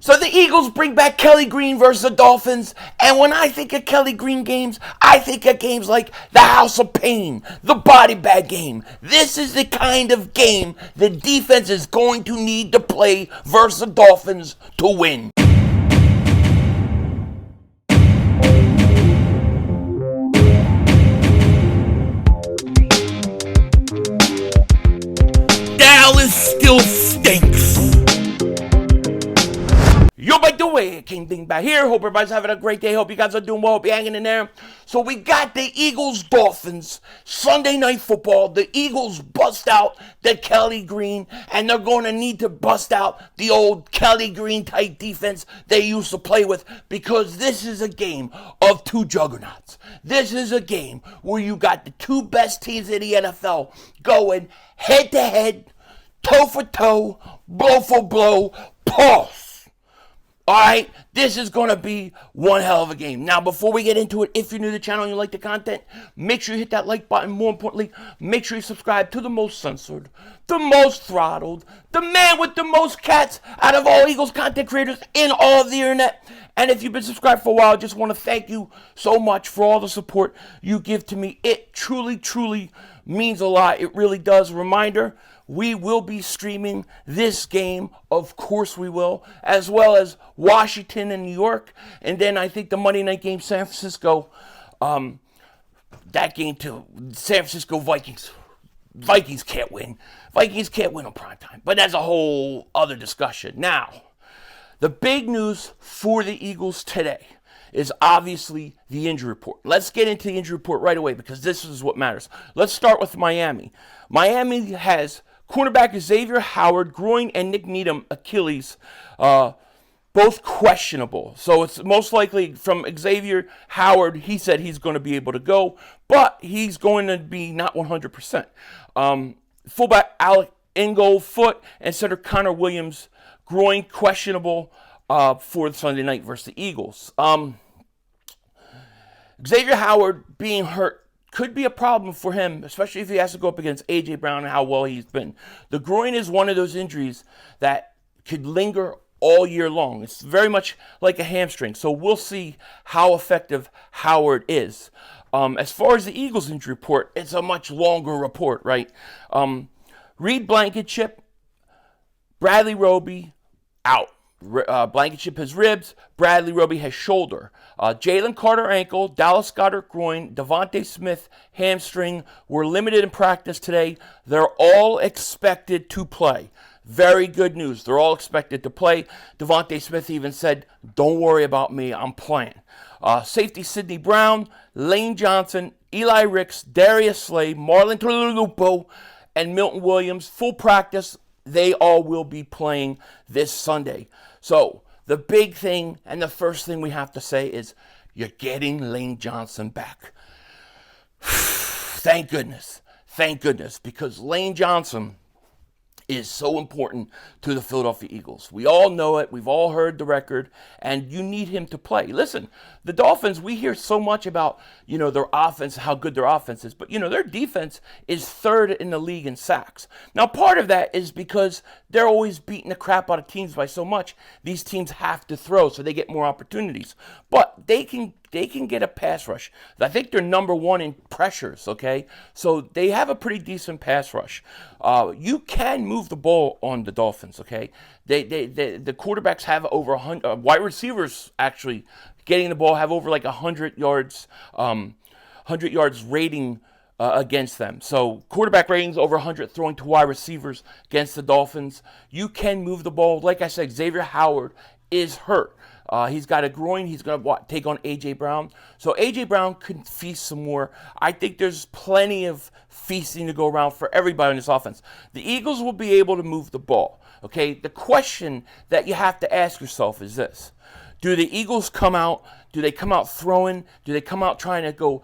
So the Eagles bring back Kelly Green versus the Dolphins, and when I think of Kelly Green games, I think of games like the House of Pain, the Body Bag game. This is the kind of game the defense is going to need to play versus the Dolphins to win. Dallas still stinks. Yo, by the way, King Dingbat here. Hope everybody's having a great day. Hope you guys are doing well. Hope you're hanging in there. So we got the Eagles-Dolphins Sunday Night Football. The Eagles bust out the Kelly Green, and they're going to need to bust out the old Kelly Green type defense they used to play with, because this is a game of two juggernauts. This is a game where you got the two best teams in the NFL going head to head, toe for toe, blow for blow, pulse. All right, this is going to be one hell of a game. Now, before we get into it, if you're new to the channel and you like the content, make sure you hit that like button. More importantly, make sure you subscribe to the most censored, the most throttled, the man with the most cats out of all Eagles content creators in all of the internet. And if you've been subscribed for a while, I just want to thank you so much for all the support you give to me. It truly, truly means a lot. It really does. Reminder, we will be streaming this game, of course we will, as well as Washington and New York. And then I think the Monday night game, San Francisco, that game too, San Francisco Vikings. Vikings can't win. Vikings can't win on primetime. But that's a whole other discussion. Now, the big news for the Eagles today is obviously the injury report. Let's get into the injury report right away, because this is what matters. Let's start with Miami. Miami has cornerback Xavier Howard, groin, and Nick Needham, Achilles, both questionable. So it's most likely from Xavier Howard. He said he's going to be able to go, but he's going to be not 100%. Fullback Alec Ingold, foot, and center Connor Williams, groin, questionable for Sunday night versus the Eagles. Xavier Howard being hurt could be a problem for him, especially if he has to go up against A.J. Brown and how well he's been. The groin is one of those injuries that could linger all year long. It's very much like a hamstring, so we'll see how effective Howard is. As far as the Eagles injury report, it's a much longer report, right? Reed Blankenship, Bradley Roby, out. Blankenship has ribs, Bradley Roby has shoulder. Jalen Carter ankle, Dallas Goedert groin, Devontae Smith hamstring were limited in practice today. They're all expected to play. Very good news. They're all expected to play. Devontae Smith even said, "Don't worry about me, I'm playing." Safety Sidney Brown, Lane Johnson, Eli Ricks, Darius Slay, Marlon Tulupo, and Milton Williams, full practice. They all will be playing this Sunday. So the big thing and the first thing we have to say is you're getting Lane Johnson back. Thank goodness. Thank goodness, because Lane Johnson is so important to the Philadelphia Eagles. We all know it. We've all heard the record, and you need him to play. Listen, the Dolphins, we hear so much about, their offense, how good their offense is, but, their defense is third in the league in sacks. Now, part of that is because they're always beating the crap out of teams by so much. These teams have to throw, so they get more opportunities. But they can get a pass rush. I think they're number one in pressures, okay? So they have a pretty decent pass rush. You can move the ball on the Dolphins, okay? The quarterbacks have over 100, wide receivers actually getting the ball have over like 100 yards, 100 yards rating against them. So quarterback ratings over 100 throwing to wide receivers against the Dolphins. You can move the ball. Like I said, Xavier Howard is hurt. He's got a groin. He's going to take on A.J. Brown. So A.J. Brown could feast some more. I think there's plenty of feasting to go around for everybody on this offense. The Eagles will be able to move the ball. Okay, the question that you have to ask yourself is this. Do the Eagles come out? Do they come out throwing? Do they come out trying to go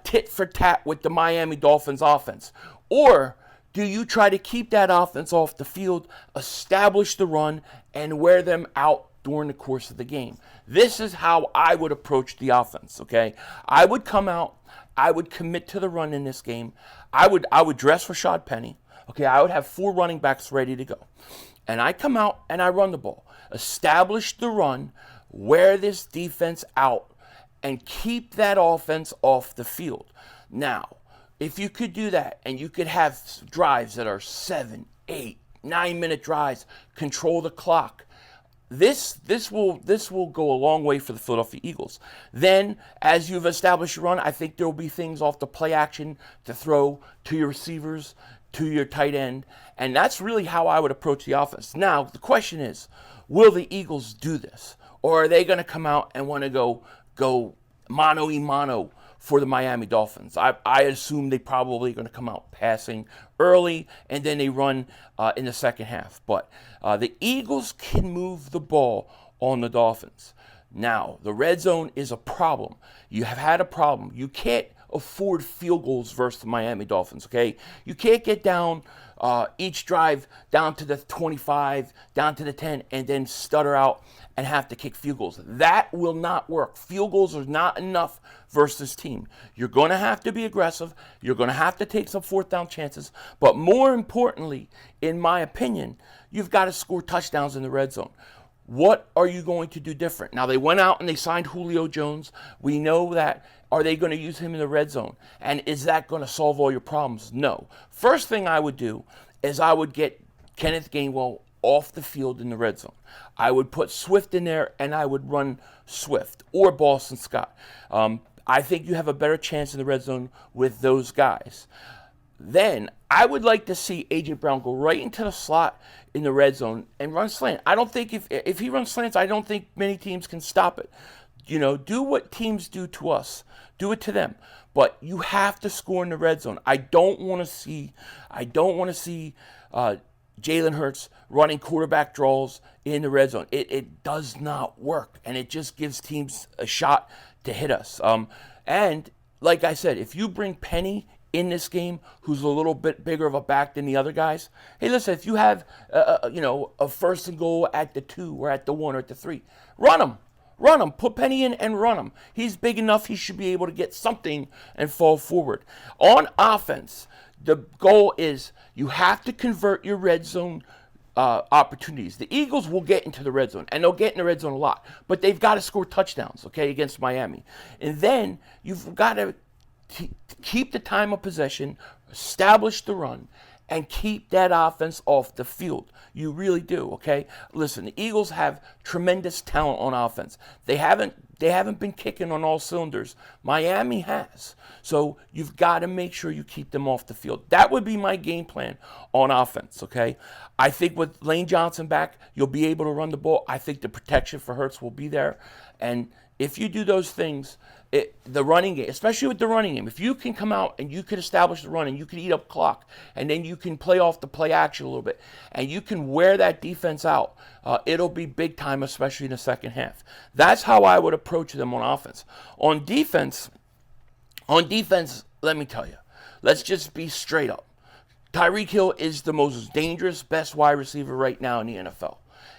tit for tat with the Miami Dolphins offense? Or do you try to keep that offense off the field, establish the run, and wear them out during the course of the game? This is how I would approach the offense, okay? I would come out, I would commit to the run in this game. I would dress Rashad Penny, okay? I would have 4 running backs ready to go. And I come out and I run the ball. establish the run, wear this defense out, and keep that offense off the field. Now, if you could do that and you could have drives that are 7, 8, 9-minute drives, control the clock, this will go a long way for the Philadelphia Eagles. Then, as you've established your run, I think there will be things off the play action to throw to your receivers, to your tight end, and that's really how I would approach the offense. Now, the question is, will the Eagles do this, or are they going to come out and want to go mano-a-mano for the Miami Dolphins? I assume they probably going to come out passing early, and then they run in the second half. But the Eagles can move the ball on the Dolphins. Now, the red zone is a problem. You have had a problem. You can't afford field goals versus the Miami Dolphins, okay? You can't get down each drive down to the 25, down to the 10, and then stutter out and have to kick field goals. That will not work. Field goals are not enough versus this team. You're going to have to be aggressive. You're going to have to take some fourth down chances. But more importantly, in my opinion, you've got to score touchdowns in the red zone. What are you going to do different? Now, they went out and they signed Julio Jones. We know that. Are they going to use him in the red zone? And is that going to solve all your problems? No. First thing I would do is I would get Kenneth Gainwell off the field in the red zone. I would put Swift in there, and I would run Swift or Boston Scott. I think you have a better chance in the red zone with those guys. Then I would like to see A.J. Brown go right into the slot in the red zone and run slant. I don't think if he runs slants, I don't think many teams can stop it. You know, do what teams do to us. Do it to them. But you have to score in the red zone. I don't want to see Jalen Hurts running quarterback draws in the red zone. It does not work, and it just gives teams a shot to hit us. And like I said, if you bring Penny in this game, who's a little bit bigger of a back than the other guys, hey, listen, if you have a first and goal at the 2 or at the 1 or at the 3, run him. Run him. Put Penny in and run him. He's big enough. He should be able to get something and fall forward. On offense, the goal is you have to convert your red zone opportunities. The Eagles will get into the red zone, and they'll get in the red zone a lot, but they've got to score touchdowns, okay, against Miami. And then you've got to keep the time of possession, establish the run, and keep that offense off the field. You really do, okay? Listen, the Eagles have tremendous talent on offense. They haven't been kicking on all cylinders. Miami has. So you've got to make sure you keep them off the field. That would be my game plan on offense, okay? I think with Lane Johnson back, you'll be able to run the ball. I think the protection for Hurts will be there. And if you do those things, the running game, especially with the running game, if you can come out and you can establish the run and you can eat up clock, and then you can play off the play action a little bit, and you can wear that defense out, it'll be big time, especially in the second half. That's how I would approach them on offense. On defense, let me tell you, let's just be straight up. Tyreek Hill is the most dangerous, best wide receiver right now in the NFL.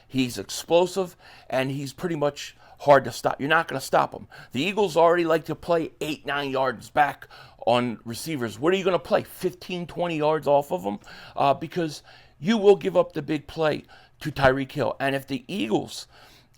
He's explosive, and he's pretty much hard to stop. You're not going to stop him. The Eagles already like to play 8-9 yards back on receivers. What are you going to play? 15, 20 yards off of them? Because you will give up the big play to Tyreek Hill. And if the Eagles,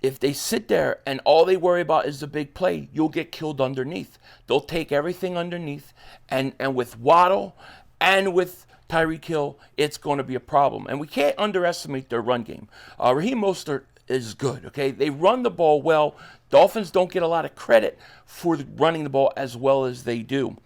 if they sit there and all they worry about is the big play, you'll get killed underneath. They'll take everything underneath. And with Waddle and with Tyreek Hill, it's going to be a problem. And we can't underestimate their run game. Raheem Mostert is good, okay? They run the ball well. Dolphins don't get a lot of credit for running the ball as well as they do.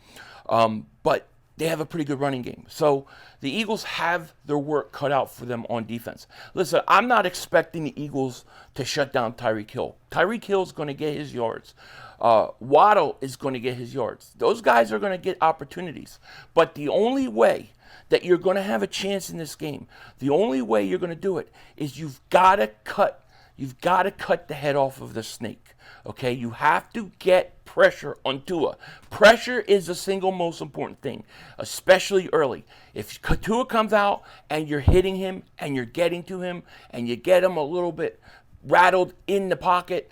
But they have a pretty good running game. So the Eagles have their work cut out for them on defense. Listen, I'm not expecting the Eagles to shut down Tyreek Hill. Tyreek Hill is going to get his yards. Waddle is going to get his yards. Those guys are going to get opportunities. But the only way that you're going to have a chance in this game, the only way you're going to do it is you've got to cut the head off of the snake, okay? You have to get pressure on Tua. Pressure is the single most important thing, especially early. If Tua comes out and you're hitting him and you're getting to him and you get him a little bit rattled in the pocket,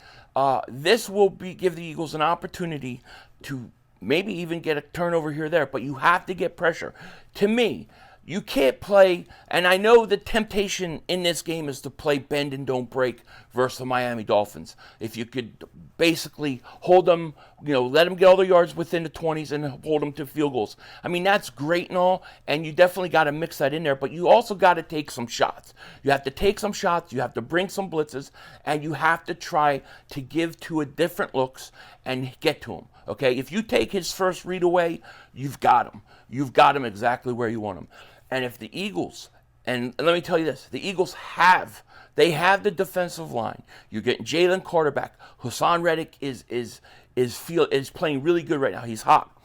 this will give the Eagles an opportunity to maybe even get a turnover here or there, but you have to get pressure. To me, You can't play, and I know the temptation in this game is to play bend and don't break versus the Miami Dolphins. If you could basically hold them, let them get all their yards within the 20s and hold them to field goals. I mean, that's great and all, and you definitely got to mix that in there, but you also got to take some shots. You have to take some shots, you have to bring some blitzes, and you have to try to give Tua different looks and get to him. Okay, if you take his first read away, you've got him. You've got him exactly where you want him. And if the Eagles, and let me tell you this, the Eagles have the defensive line. You're getting Jalen quarterback. Hassan Reddick is playing really good right now. He's hot.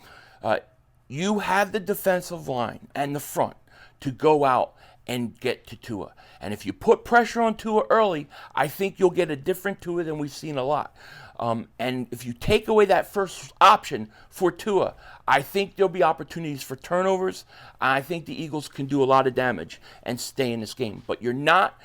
You have the defensive line and the front to go out and get to Tua. And if you put pressure on Tua early, I think you'll get a different Tua than we've seen a lot. And if you take away that first option for Tua, I think there'll be opportunities for turnovers. I think the Eagles can do a lot of damage and stay in this game. But you're not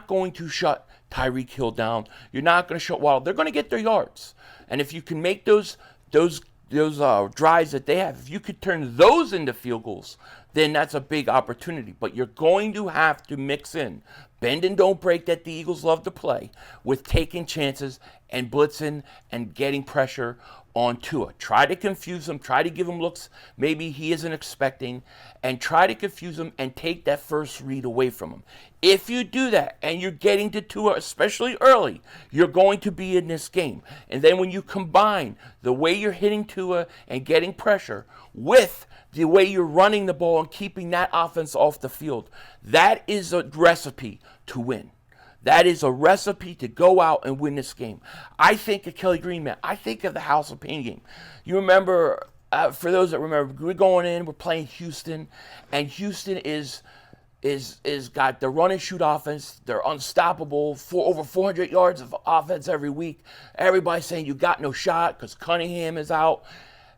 going to shut Tyreek Hill down. You're not going to shut Waddle. They're going to get their yards. And if you can make those drives that they have, if you could turn those into field goals, then that's a big opportunity. But you're going to have to mix in bend and don't break that the Eagles love to play with taking chances and blitzing and getting pressure on Tua. Try to confuse him. Try to give him looks maybe he isn't expecting, and try to confuse him and take that first read away from him. If you do that and you're getting to Tua, especially early, you're going to be in this game. And then when you combine the way you're hitting Tua and getting pressure with the way you're running the ball and keeping that offense off the field, that is a recipe to win. That is a recipe to go out and win this game. I think of Kelly Green, man. I think of the House of Pain game. You remember, for those that remember, we're going in, we're playing Houston, and Houston is got the run and shoot offense. They're unstoppable, over 400 yards of offense every week. Everybody's saying you got no shot because Cunningham is out,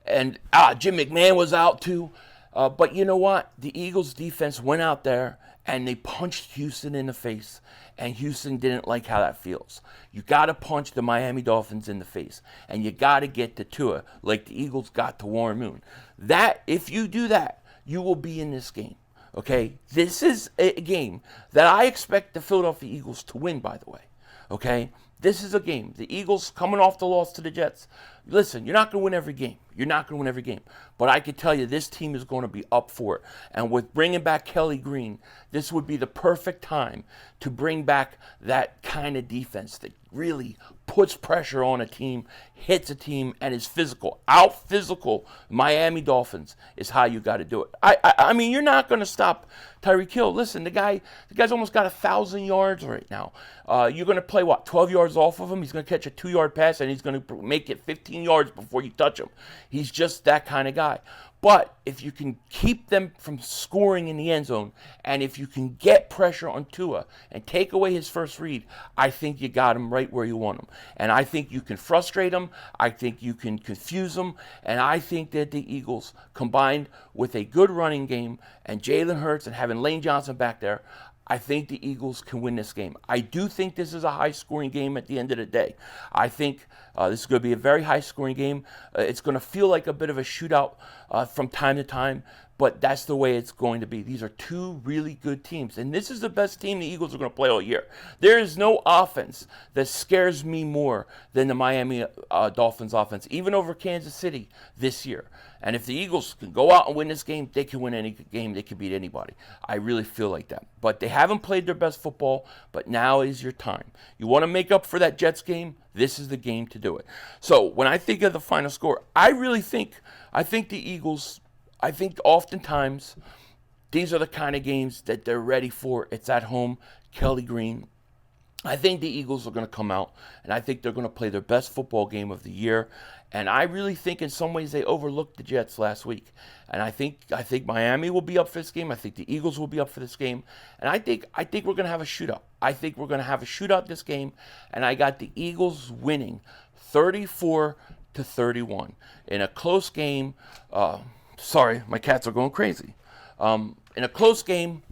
and Jim McMahon was out too. But you know what? The Eagles defense went out there and they punched Houston in the face, and Houston didn't like how that feels. You got to punch the Miami Dolphins in the face, and you got to get to Tua like the Eagles got to Warren Moon. That, if you do that, you will be in this game. Okay? This is a game that I expect the Philadelphia Eagles to win, by the way. Okay? This is a game. The Eagles coming off the loss to the Jets. Listen, you're not going to win every game. You're not going to win every game. But I can tell you this team is going to be up for it. And with bringing back Kelly Green, this would be the perfect time to bring back that kind of defense that really puts pressure on a team, hits a team, and is physical. Out physical Miami Dolphins is how you got to do it. I mean, you're not going to stop Tyreek Hill. Listen, the guy's almost got 1,000 yards right now. You're going to play, 12 yards off of him? He's going to catch a 2-yard pass, and he's going to make it 15 yards before you touch him. He's just that kind of guy. But if you can keep them from scoring in the end zone, and if you can get pressure on Tua and take away his first read, I think you got him right where you want him. And I think you can frustrate him. I think you can confuse him. And I think that the Eagles, combined with a good running game and Jalen Hurts and having Lane Johnson back there, I think the Eagles can win this game. I do think this is a high-scoring game at the end of the day. I think this is going to be a very high-scoring game. It's going to feel like a bit of a shootout from time to time, but that's the way it's going to be. These are two really good teams, and this is the best team the Eagles are going to play all year. There is no offense that scares me more than the Miami Dolphins offense, even over Kansas City this year. And if the Eagles can go out and win this game, they can win any game. They can beat anybody. I really feel like that. But they haven't played their best football, but now is your time. You want to make up for that Jets game? This is the game to do it. So when I think of the final score, I think the Eagles, I think oftentimes these are the kind of games that they're ready for. It's at home. Kelly Green. I think the Eagles are going to come out, and I think they're going to play their best football game of the year. And I really think in some ways they overlooked the Jets last week. And I think Miami will be up for this game. I think the Eagles will be up for this game. And I think we're going to have a shootout. I think we're going to have a shootout this game. And I got the Eagles winning 34-31 in a close game. Sorry, my cats are going crazy. In a close game,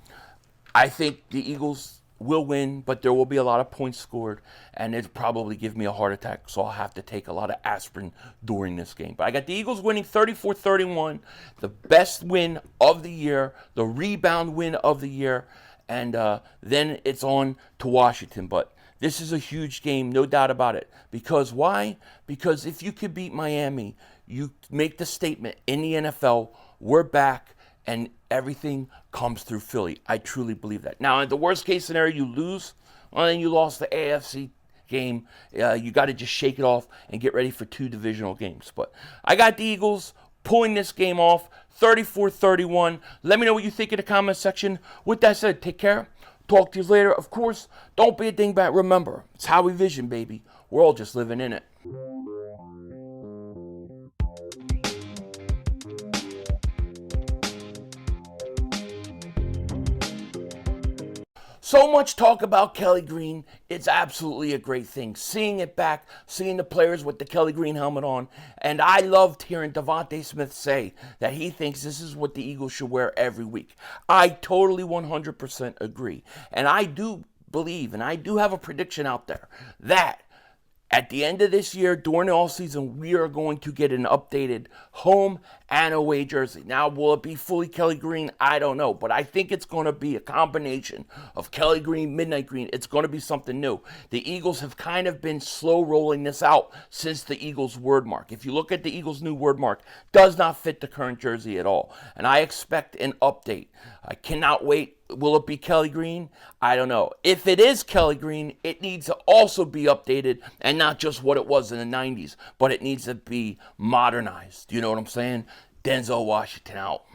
I think the Eagles will win, but there will be a lot of points scored, and it'll probably give me a heart attack, so I'll have to take a lot of aspirin during this game. But I got the Eagles winning 34-31, the best win of the year, the rebound win of the year, and then it's on to Washington. But this is a huge game, no doubt about it. Because why? Because if you could beat Miami, you make the statement in the NFL, we're back, and everything comes through Philly. I truly believe that. Now, in the worst case scenario, you lose, well, then you lost the AFC game. You got to just shake it off and get ready for 2 divisional games. But I got the Eagles pulling this game off, 34-31. Let me know what you think in the comment section. With that said, take care. Talk to you later. Of course, don't be a dingbat. Remember, it's how we vision, baby. We're all just living in it. So much talk about Kelly Green. It's absolutely a great thing. Seeing it back, seeing the players with the Kelly Green helmet on. And I loved hearing Devontae Smith say that he thinks this is what the Eagles should wear every week. I totally 100% agree. And I do believe, and I do have a prediction out there, that at the end of this year, during the offseason, we are going to get an updated home and away jersey. Now, will it be fully Kelly Green? I don't know. But I think it's going to be a combination of Kelly Green, Midnight Green. It's going to be something new. The Eagles have kind of been slow rolling this out since the Eagles word mark. If you look at the Eagles' new word mark, does not fit the current jersey at all. And I expect an update. I cannot wait. Will it be Kelly Green? I don't know. If it is Kelly Green, it needs to also be updated and not just what it was in the 90s, but it needs to be modernized. You know what I'm saying? Denzel Washington out.